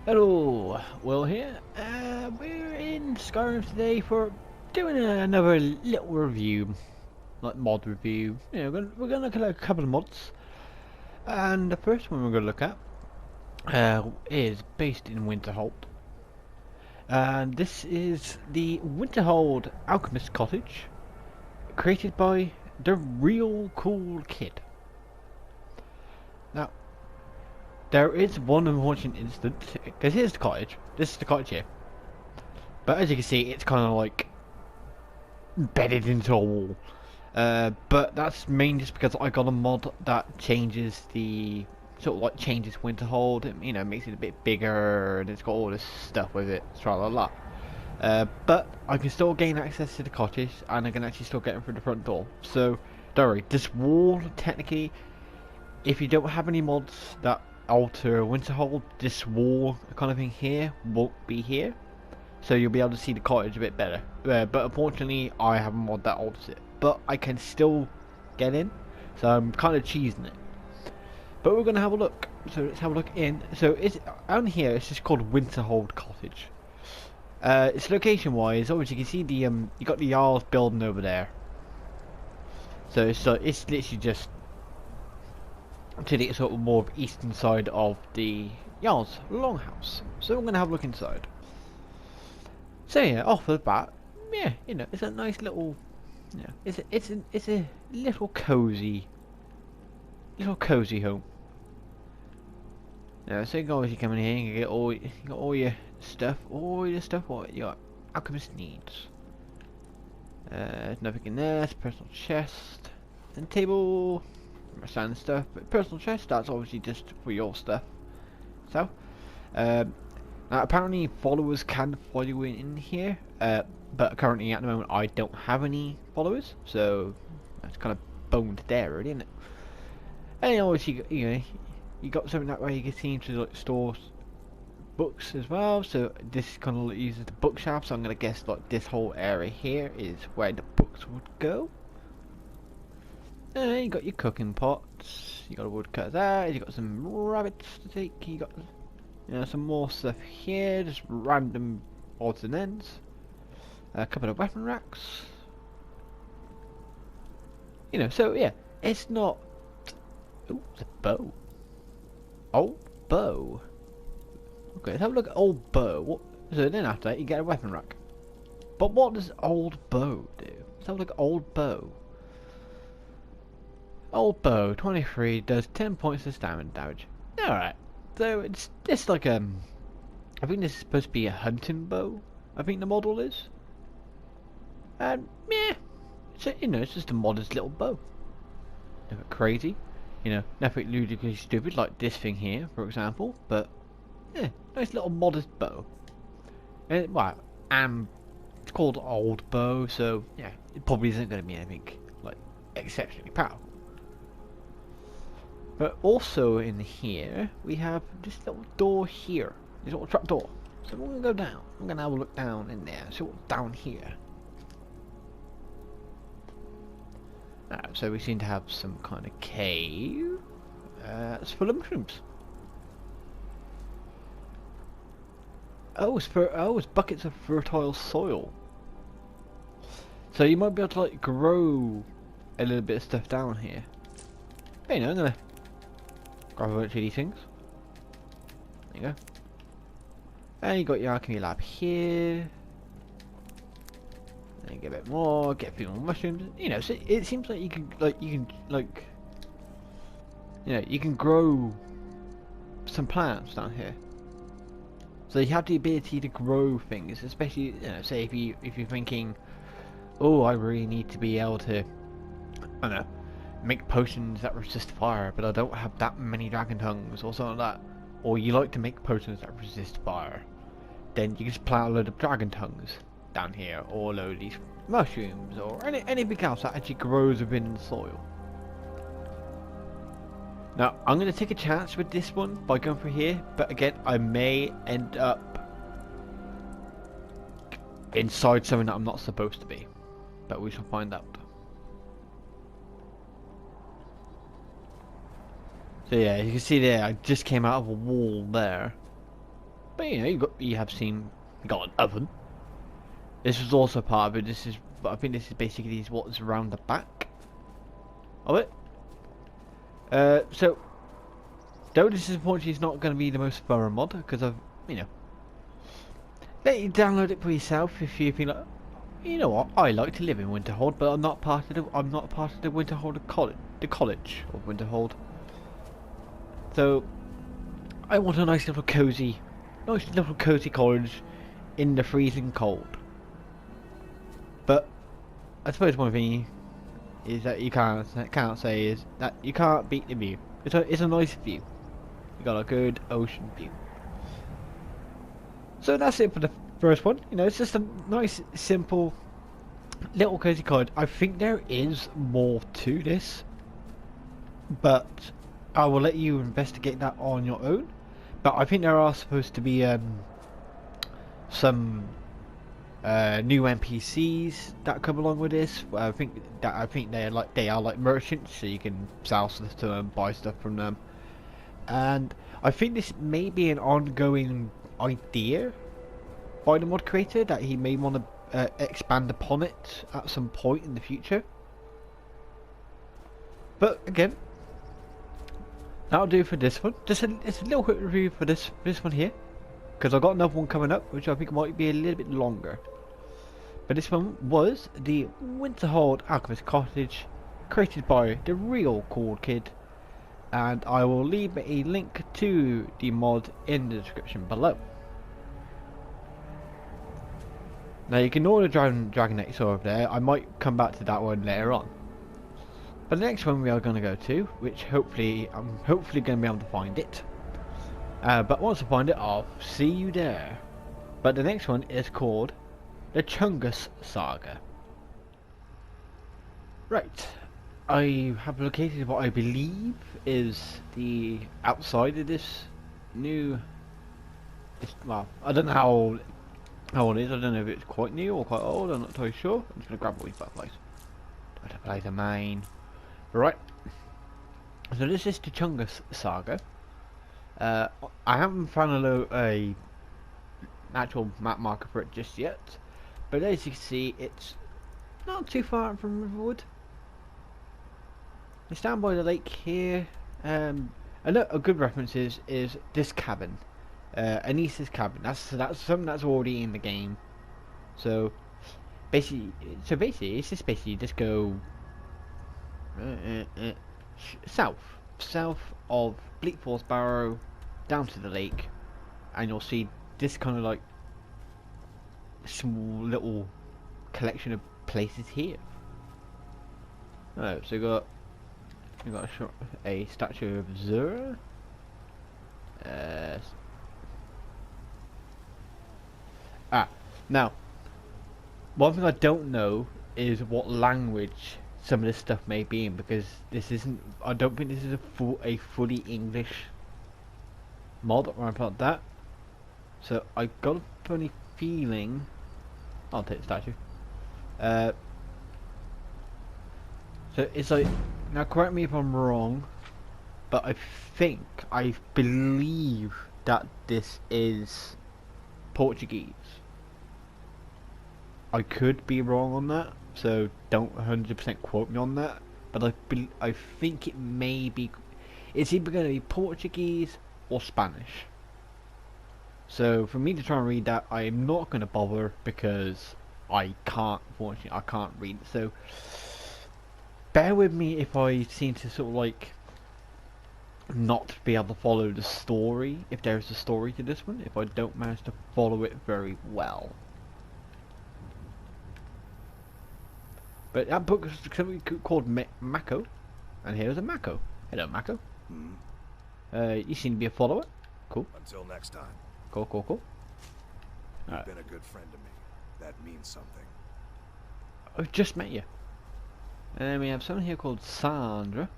Hello, Will here. We're in Skyrim today for doing another little review, like mod review. We're gonna look at a couple of mods, and the first one we're gonna look at is based in Winterhold, and this is the Winterhold Alchemist Cottage, created by the Real Cool Kid. Now, there is one unfortunate instance, because here's the cottage. This is the cottage here. But as you can see, it's kind of like embedded into a wall. But that's mainly just because I got a mod that changes the changes Winterhold. Makes it a bit bigger, and it's got all this stuff with it. Tra la la. But I can still gain access to the cottage, and I can actually still get in through the front door. So don't worry. This wall, technically, if you don't have any mods that alter Winterhold, this wall kind of thing here won't be here. So you'll be able to see the cottage a bit better. But unfortunately, I have a mod that alters it. But I can still get in, so I'm kind of cheesing it. But we're going to have a look. So let's have a look in. So it's down here. It's just called Winterhold Cottage. It's location-wise. Obviously, you can see the you got the Jarl's building over there. So it's literally just to the sort of more eastern side of the Jarl's longhouse. So we're going to have a look inside. So yeah, off the bat, yeah, it's a nice little, it's a little cozy home. Yeah, so you can obviously come in here and you got all your stuff, what your alchemist needs. There's nothing in there. It's a personal chest and table, standard stuff. But personal chest, that's obviously just for your stuff. So, now apparently followers can follow you in here, but currently at the moment I don't have any followers, so that's kind of boned there, really, isn't it? And obviously, you got something that way you can seem to like store books as well. So this kind of uses the bookshelf. So I'm gonna guess like this whole area here is where the books would go. And you got your cooking pots. You got a woodcut there. You got some rabbits to take. You got some more stuff here, just random odds and ends. A couple of weapon racks. So yeah, it's not. Ooh, it's a bow. Old bow. Okay, let's have a look at old bow. What? So then after that, you get a weapon rack. But what does old bow do? Let's have a look at old bow. Old bow, 23, does 10 points of stamina damage. Alright. So it's just like I think this is supposed to be a hunting bow. I think the model is. And yeah, it's just a modest little bow. Nothing crazy, nothing ludicrously stupid like this thing here, for example. But yeah, nice little modest bow. And it's called old bow, so yeah, it probably isn't going to be anything like exceptionally powerful. But also in here, we have this little door here. This little trap door. So we're going to go down. I'm going to have a look down in there. So what's down here? So we seem to have some kind of cave. It's full of mushrooms. It's buckets of fertile soil. So you might be able to like grow a little bit of stuff down here. But, I'm going to grab a bunch of these things. There you go. And you got your alchemy lab here. Then get a bit more, get a few more mushrooms. So it seems like you can grow some plants down here. So you have the ability to grow things, especially say if you're thinking, oh, I really need to be able to, I don't know, make potions that resist fire, but I don't have that many dragon tongues or something like that. Or you like to make potions that resist fire, then you can just plant a load of dragon tongues down here, or a load of these mushrooms, or anything else that actually grows within the soil. Now, I'm going to take a chance with this one by going through here, but again, I may end up inside something that I'm not supposed to be, but we shall find out. So yeah, you can see there, I just came out of a wall there. But you know, you have seen you got an oven. This was also part of it. This is, but I think this is basically what's around the back of it. So though this is unfortunately not going to be the most thorough mod because I've, you know, let you download it for yourself if you feel like, you know what, I like to live in Winterhold, but I'm not part of the Winterhold college, the college of Winterhold. So I want a nice little cozy college in the freezing cold. But I suppose one thing is that you can't say is that you can't beat the view. It's a nice view. You got a good ocean view. So that's it for the first one. You know, it's just a nice, simple, little cozy cottage. I think there is more to this, but I will let you investigate that on your own. But I think there are supposed to be some new NPCs that come along with this. I think they are like merchants, so you can sell stuff to them, buy stuff from them. And I think this may be an ongoing idea by the mod creator that he may want to expand upon it at some point in the future. But again, that'll do for this one. It's a little quick review for this one here, because I've got another one coming up which I think might be a little bit longer. But this one was the Winterhold Alchemist Cottage, created by the real cool kid, and I will leave a link to the mod in the description below. Now you can ignore the Dragon X over there. I might come back to that one later on. But the next one we are going to go to, which hopefully I'm going to be able to find it. But once I find it, I'll see you there. But the next one is called the Chungus Saga. Right, I have located what I believe is the outside of this new. Well, I don't know how old it is. I don't know if it's quite new or quite old. I'm not totally sure. I'm just gonna grab all these butterflies. Butterflies are mine. Right. So this is the Chungus Saga. I haven't found a actual map marker for it just yet, but as you can see, it's not too far from Riverwood. It's down by the lake here. A good reference is this cabin, Anissa's cabin. That's something that's already in the game. So basically, it's just basically just go south of Bleak Falls Barrow down to the lake, and you'll see this kind of like small little collection of places here. Alright, so we got a statue of Zura. Now, one thing I don't know is what language some of this stuff may be in, because this isn't. I don't think this is a fully English mod or anything like that. So I got a funny feeling. I'll take the statue. So it's like, now correct me if I'm wrong, but I believe that this is Portuguese. I could be wrong on that, so don't 100% quote me on that, but I think it may be, it's either going to be Portuguese or Spanish. So for me to try and read that, I am not going to bother, because unfortunately I can't read it. So bear with me if I seem to sort of like not be able to follow the story, if there is a story to this one, if I don't manage to follow it very well. But that book is something called Mako, and here's a Mako. Hello, Mako. You seem to be a follower. Cool. Until next time. Cool. You've been a good friend to me. That means something. I've just met you. And then we have someone here called Sandra,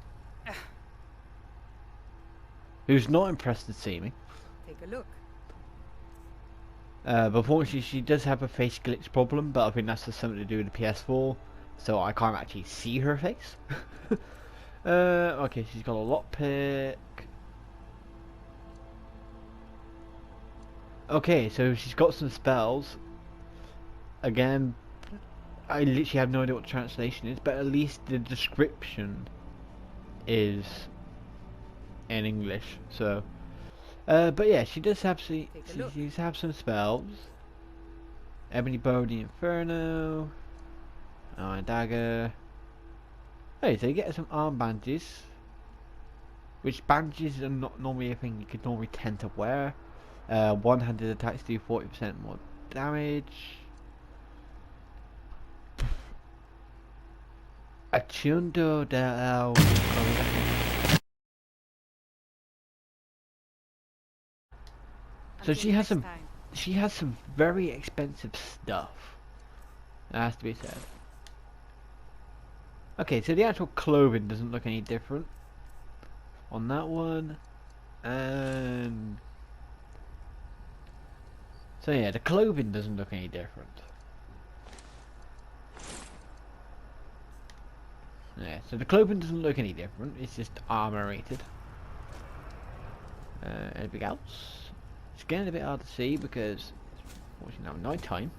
who's not impressed to see me. Take a look. But unfortunately she does have a face glitch problem, but I think that's just something to do with the PS4, so I can't actually see her face. Okay, she's got a lockpick. Okay, so she's got some spells. Again, I literally have no idea what the translation is, but at least the description is in English. So, but yeah, she does have she does have some spells. Ebony Bow, the Inferno, Iron Dagger. Hey, so you get some arm bandages, which bandages are not normally a thing you could normally tend to wear. One-handed attacks do 40% more damage. Achundo del. So she has some. She has some very expensive stuff. That has to be said. Okay, so the actual clothing doesn't look any different on that one, and so yeah, the clothing doesn't look any different. Yeah, so the clothing doesn't look any different. It's just armor rated. Anything else? It's getting a bit hard to see because it's now night time.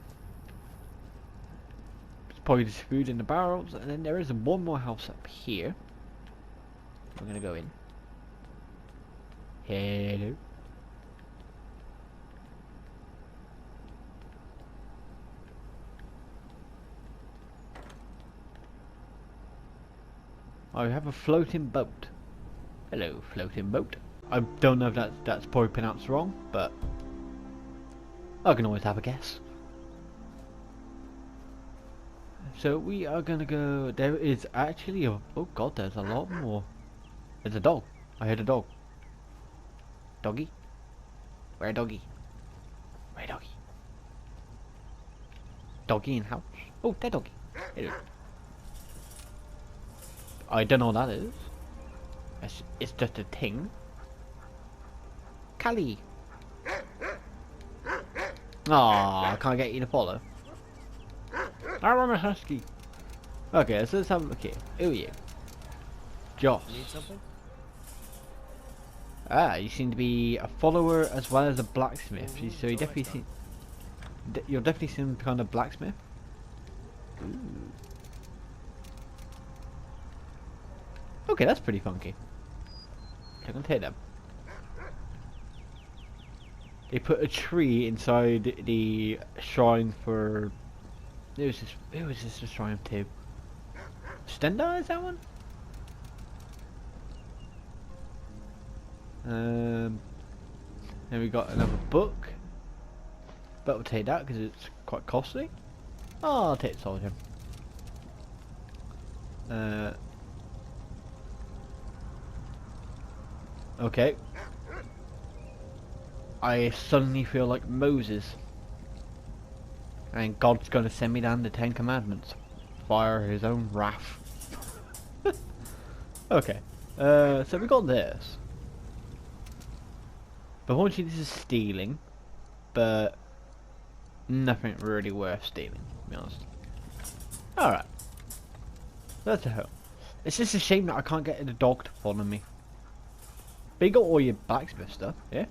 It's probably just food in the barrels, and then there is one more house up here. We're gonna go in. Hello. I have a floating boat. Hello, floating boat. I don't know if that's probably pronounced wrong, but I can always have a guess. So we are gonna go. There is actually a. Oh god, there's a lot more. There's a dog. I heard a dog. Doggy? Where doggy? Where doggy? Doggy in house? Oh, there doggy. Hello. I don't know what that is. It's just a thing. Callie. Aw, I can't get you to follow. I want a husky. Okay, so let's have a look here. Who are you? Joss. Need something? Ah, you seem to be a follower as well as a blacksmith. So you definitely seem... You're definitely some kind of blacksmith. Ooh. Okay, that's pretty funky. I can take them. They put a tree inside the shrine for... Who was this a shrine to? Stendar, is that one? Then we got another book. But we'll take that because it's quite costly. Oh, I'll take the soldier. Okay. I suddenly feel like Moses. And God's gonna send me down the Ten Commandments via his own wrath. Okay. So we got this. But unfortunately this is stealing. But nothing really worth stealing, to be honest. Alright. That's a hell. It's just a shame that I can't get the dog to follow me. But you got all your blacksmith stuff, yeah?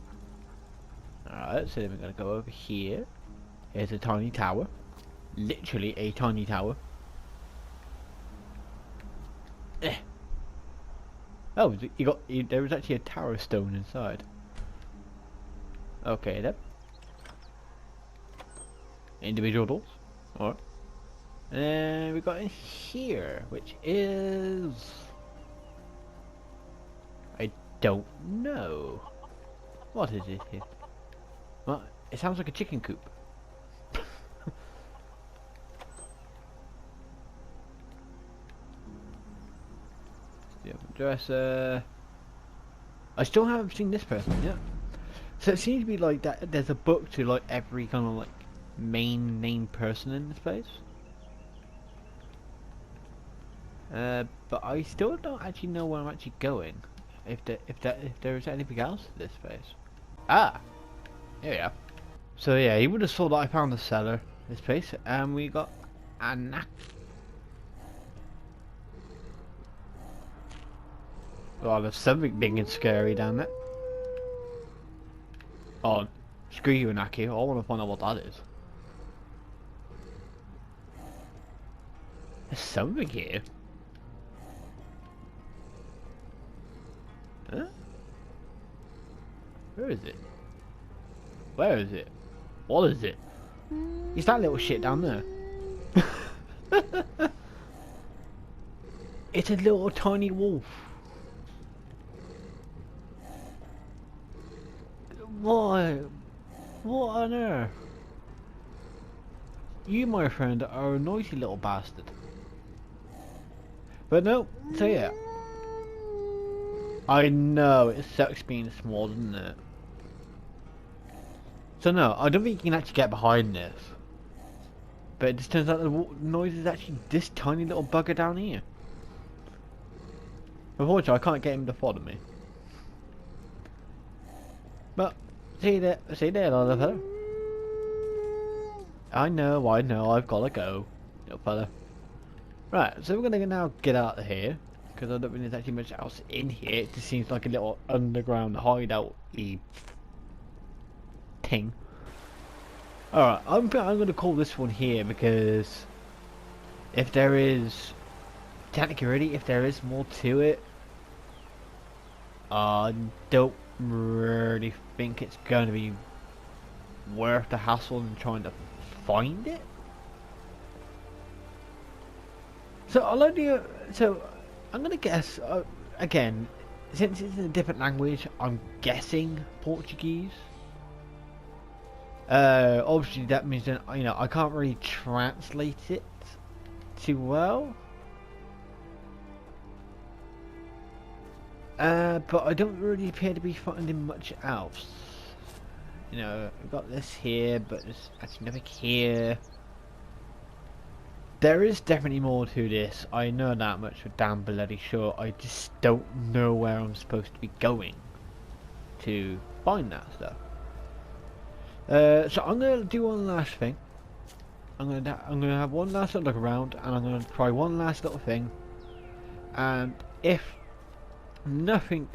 Alright, so then we're gonna go over here. Here's a tiny tower. Literally a tiny tower. Oh, there was actually a tower stone inside. Okay then. Individual doors. Alright. And we got in here, which is... I don't know. What is it here? Well, it sounds like a chicken coop. Dresser. I still haven't seen this person yet. So it seems to be like that. There's a book to like every kind of like main named person in this place. But I still don't actually know where I'm actually going. If there is anything else to this place. Ah, here we are. So yeah, you would have saw that I found the cellar. This place, and we got a knack. Oh, there's something big and scary down there. Oh, Screw you, Naki. I want to find out what that is. There's something here. Huh? Where is it? Where is it? What is it? Is that little shit down there? It's a little tiny wolf. What? What on earth? You, my friend, are a noisy little bastard. But no, so yeah. I know, it sucks being small, doesn't it? So no, I don't think you can actually get behind this. But it just turns out the noise is actually this tiny little bugger down here. Unfortunately, I can't get him to follow me. But, see you there, little fella. I know, I've gotta go, little fella. Right, so we're gonna now get out of here, because I don't think there's actually much else in here. It just seems like a little underground hideout-y thing. Alright, I'm gonna call this one here, because if there is, technically really, if there is more to it, I don't really think it's going to be worth the hassle in trying to find it. So I'm gonna guess again, since it's in a different language, I'm guessing Portuguese. Obviously that means that, you know, I can't really translate it too well. But I don't really appear to be finding much else. You know, I've got this here, but there's actually nothing here. There is definitely more to this. I know that much for damn bloody sure. I just don't know where I'm supposed to be going to find that stuff. So I'm gonna do one last thing. I'm gonna have one last little look around, and I'm gonna try one last little thing. And if nothing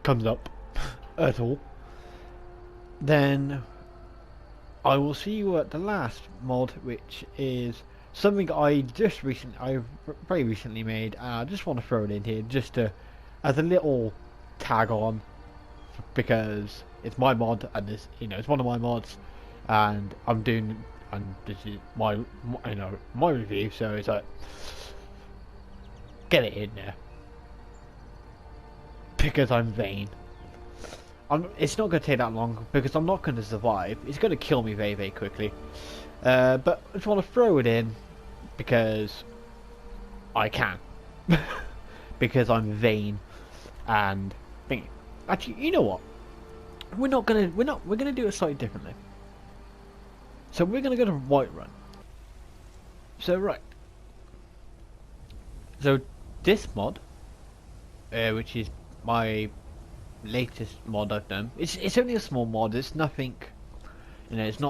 comes up at all, then I will see you at the last mod, which is something I very recently made, and I just want to throw it in here just to as a little tag on, because it's my mod and this, you know, it's one of my mods, and this is my my review, so it's like, get it in there because I'm vain. It's not going to take that long because I'm not going to survive. It's going to kill me very, very quickly. But I just want to throw it in because I can. Because I'm vain and thinking. Actually, you know what? We're gonna do it slightly differently. So we're gonna go to Whiterun. So right. So this mod, which is my latest mod I've done. It's only a small mod. It's nothing, you know. It's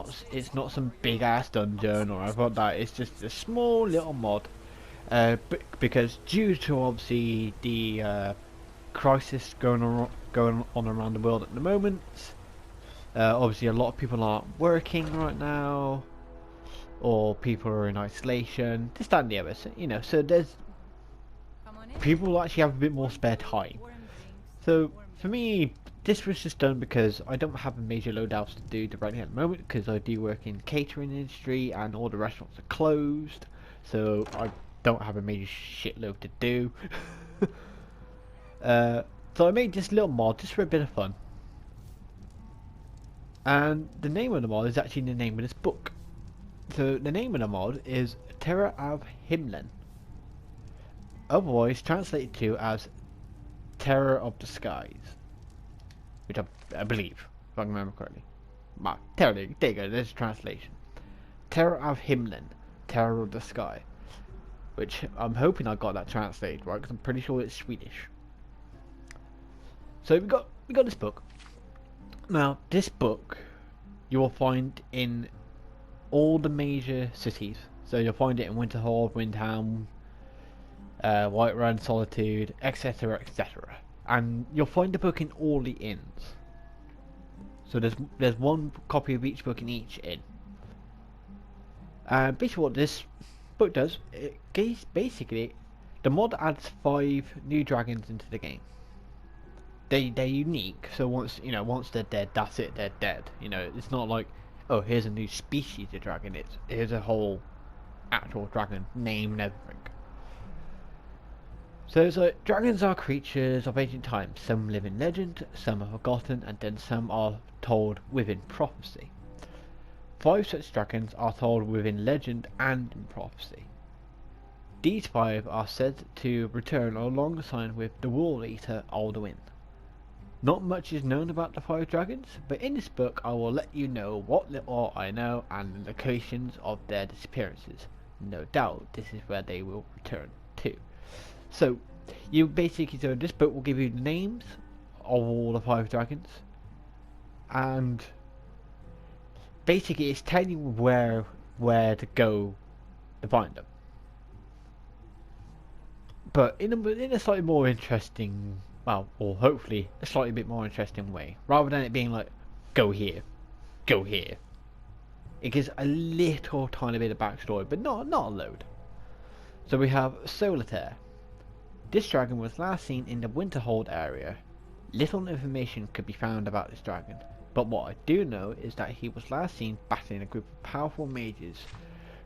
not some big ass dungeon or anything like that. It's just a small little mod. Because due to obviously the crisis going on around the world at the moment, obviously a lot of people aren't working right now, or people are in isolation. This, that, and the other. So, you know, so there's people actually have a bit more spare time. So for me, this was just done because I don't have a major loadouts to do directly at the moment, because I do work in catering industry and all the restaurants are closed, so I don't have a major shitload to do. So I made this little mod just for a bit of fun, and the name of the mod is actually the name of this book. So the name of the mod is Terror of Himlen, otherwise translated to as Terror of the Skies, which I believe, if I can remember correctly. There you go, there's a translation. Terror of Himlen, Terror of the Sky, which I'm hoping I got that translated right, because I'm pretty sure it's Swedish. So we got this book. Now this book you will find in all the major cities. So you'll find it in Winterhold, Windhelm, Whiterun, Solitude, etc., etc. And you'll find the book in all the inns. So there's one copy of each book in each inn. Basically what this book does, basically the mod adds 5 new dragons into the game. They're unique, so once they're dead, that's it, they're dead. It's not like, oh, here's a new species of dragon. Here's a whole actual dragon name and everything. So it's like, dragons are creatures of ancient times. Some live in legend, some are forgotten, and then some are told within prophecy. 5 such dragons are told within legend and in prophecy. These 5 are said to return alongside with the Wall Eater Alduin. Not much is known about the 5 dragons, but in this book I will let you know what little I know and the locations of their disappearances. No doubt this is where they will return to. So, this book will give you the names of all the 5 dragons, and basically it's telling you where to go to find them. But in a slightly more interesting, well, or hopefully a slightly bit more interesting way, rather than it being like, go here, go here. It gives a little tiny bit of backstory, but not a load. So we have Solitaire. This dragon was last seen in the Winterhold area. Little information could be found about this dragon, but what I do know is that he was last seen battling a group of powerful mages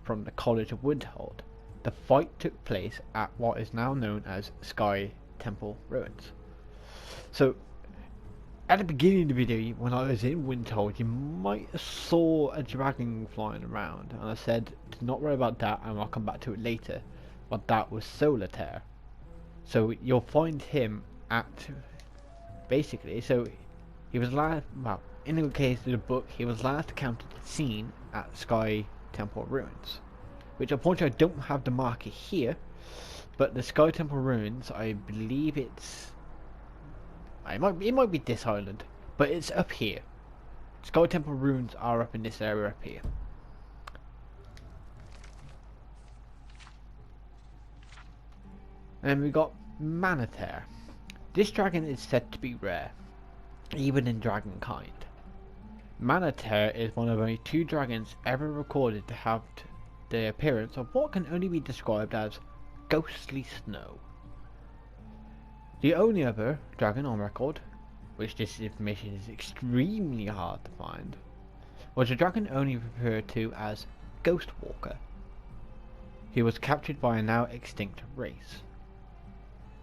from the College of Winterhold. The fight took place at what is now known as Sky Temple Ruins. So, at the beginning of the video, when I was in Winterhold, you might have saw a dragon flying around, and I said, do not worry about that, and I'll come back to it later. But that was Solitaire. So you'll find him at, basically, so he was last, well, in the case of the book, he was last seen at Sky Temple Ruins, which unfortunately I don't have the marker here, but the Sky Temple Ruins, I believe it might be this island, but it's up here. Sky Temple Ruins are up in this area up here. And then we got Manatare. This dragon is said to be rare, even in dragonkind. Manatare is one of only 2 dragons ever recorded to have the appearance of what can only be described as ghostly snow. The only other dragon on record, which this information is extremely hard to find, was a dragon only referred to as Ghostwalker. He was captured by a now extinct race.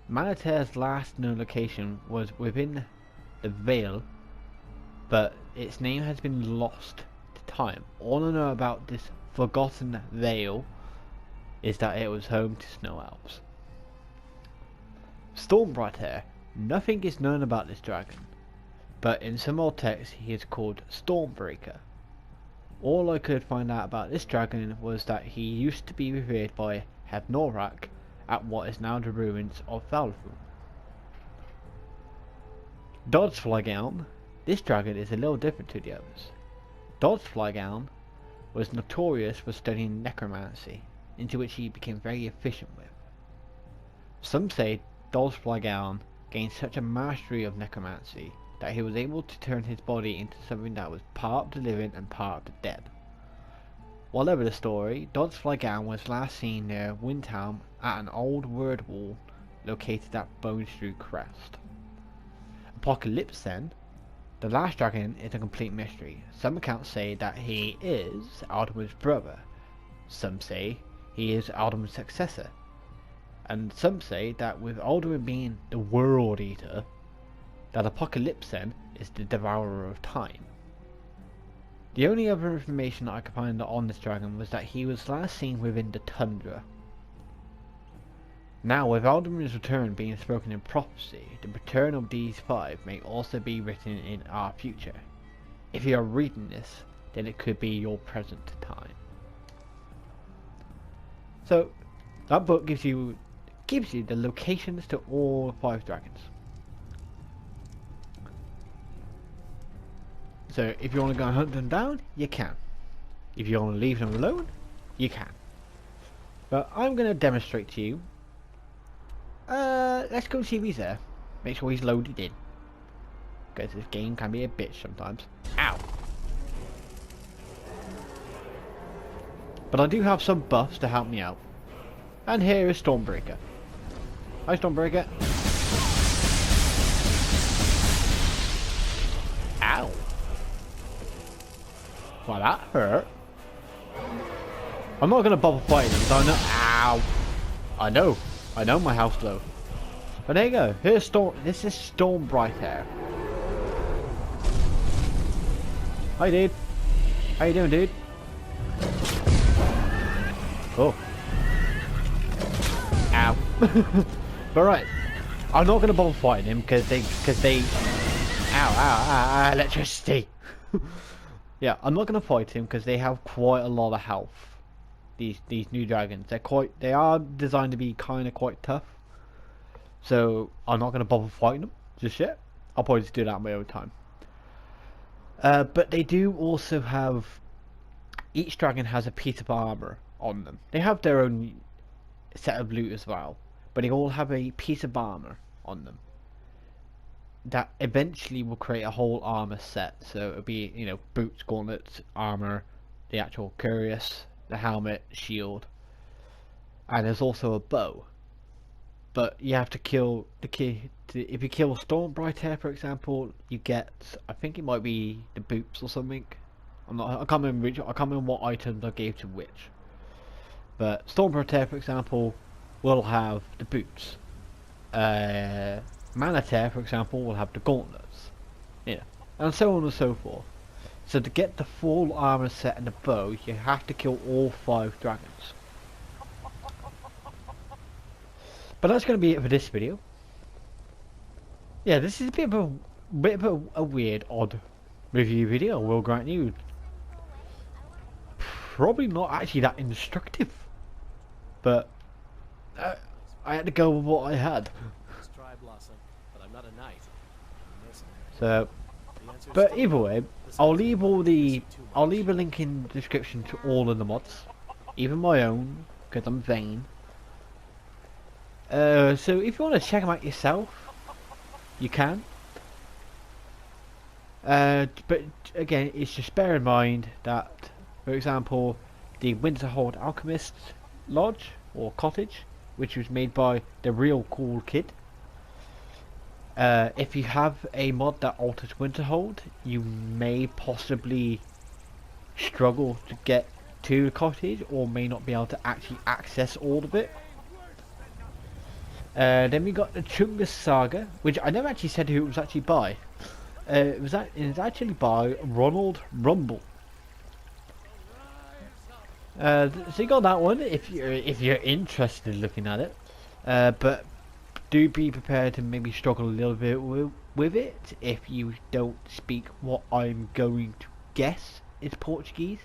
Manatare's last known location was within the Vale, but its name has been lost to time. All I know about this forgotten Vale is that it was home to snow elves. Stormbrighter. Nothing is known about this dragon, but in some old texts he is called Stormbreaker. All I could find out about this dragon was that he used to be revered by Hebnorak at what is now the ruins of Valfrun. Doddsflygown. This dragon is a little different to the others. Doddsflygown was notorious for studying necromancy, into which he became very efficient with. Some say Doddsflygown gained such a mastery of necromancy that he was able to turn his body into something that was part of the living and part of the dead. Whatever the story, Doddsflygown was last seen near Windhelm at an old word wall located at Bonestrew Crest. Apocalypse then. The last dragon is a complete mystery. Some accounts say that he is Alduin's brother. Some say he is Alduin's successor. And some say that with Alduin being the World Eater, that Apocalypse then is the Devourer of Time. The only other information that I could find on this dragon was that he was last seen within the tundra. Now, with Alduin's return being spoken in prophecy, the return of these 5 may also be written in our future. If you are reading this, then it could be your present time. So, that book gives you the locations to all 5 dragons. So, if you want to go and hunt them down, you can. If you want to leave them alone, you can. But I'm going to demonstrate to you. Let's go see if he's there. Make sure he's loaded in. because this game can be a bitch sometimes. Ow! But I do have some buffs to help me out. And here is Stormbreaker. Hi Stormbreaker. Ow! Well, that hurt. I'm not gonna bother fighting him, because I know. Ow! I know my health's low. But there you go. Here's Storm. This is Stormbrighter. Hi, dude. How you doing, dude? Oh. Ow. But right, I'm not gonna bother fighting him because they. Ow! Electricity. Yeah, I'm not gonna fight him because they have quite a lot of health. These new dragons, they are designed to be kind of quite tough. So I'm not gonna bother fighting them just yet. I'll probably just do that in my own time. But they do also have, each dragon has a piece of armor on them. They have their own set of loot as well, but they all have a piece of armor on them that eventually will create a whole armor set. So it'll be, you know, boots, gauntlets, armor, the actual cuirass, the helmet, shield, and there's also a bow. But you have to kill the key. If you kill Stormbrighter, for example, you get, I think it might be the boots or something. I can't remember what items I gave to which. But Stormbrighter, for example, will have the boots. Maniter, for example, will have the gauntlets. Yeah, and so on and so forth. So to get the full armor set and the bow, you have to kill all 5 dragons. But that's going to be it for this video. Yeah, this is a bit of a weird, odd review video, I will grant you. Probably not actually that instructive, but I had to go with what I had. So, but either way, I'll leave a link in the description to all of the mods, even my own, because I'm vain. So if you want to check them out yourself, you can. But again, it's just bear in mind that, for example, the Winterhold Alchemist Lodge or Cottage, which was made by the real cool kid. If you have a mod that alters Winterhold, you may possibly struggle to get to the cottage, or may not be able to actually access all of it. Then we got the Chungus Saga, which I never actually said who it was actually by. It was actually by Ronald Rumble. So you got that one if you're interested in looking at it. But do be prepared to maybe struggle a little bit with it if you don't speak what I'm going to guess is Portuguese.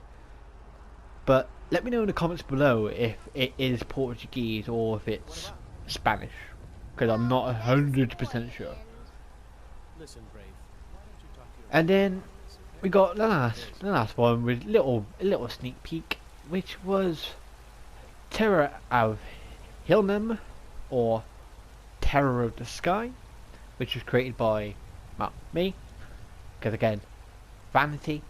But let me know in the comments below if it is Portuguese or if it's Spanish, because I'm not 100% sure. And then we got the last one with a little sneak peek, which was Terror of Himlen, or Terror of the Sky, which was created by, well, me, because again, vanity.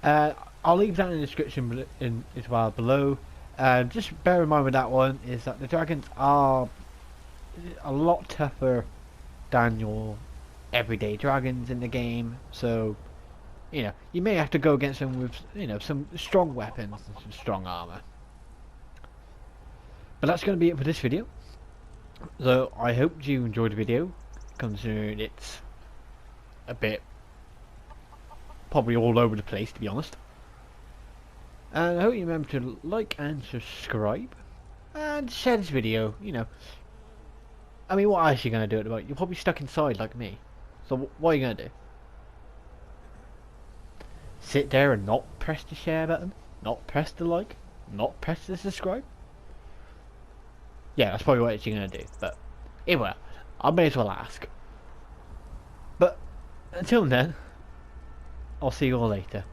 I'll leave that in the description as well below. Just bear in mind with that one is that the dragons are a lot tougher than your everyday dragons in the game, so you know you may have to go against them with, you know, some strong weapons and some strong armor. But that's going to be it for this video. So I hope you enjoyed the video, considering it's a bit probably all over the place, to be honest. And I hope you remember to like and subscribe and share this video. You know, I mean, what else are you going to do at the moment? You're probably stuck inside like me, so what are you going to do? Sit there and not press the share button, not press the like, not press the subscribe? Yeah, that's probably what you're going to do, but anyway, I may as well ask. But until then, I'll see you all later.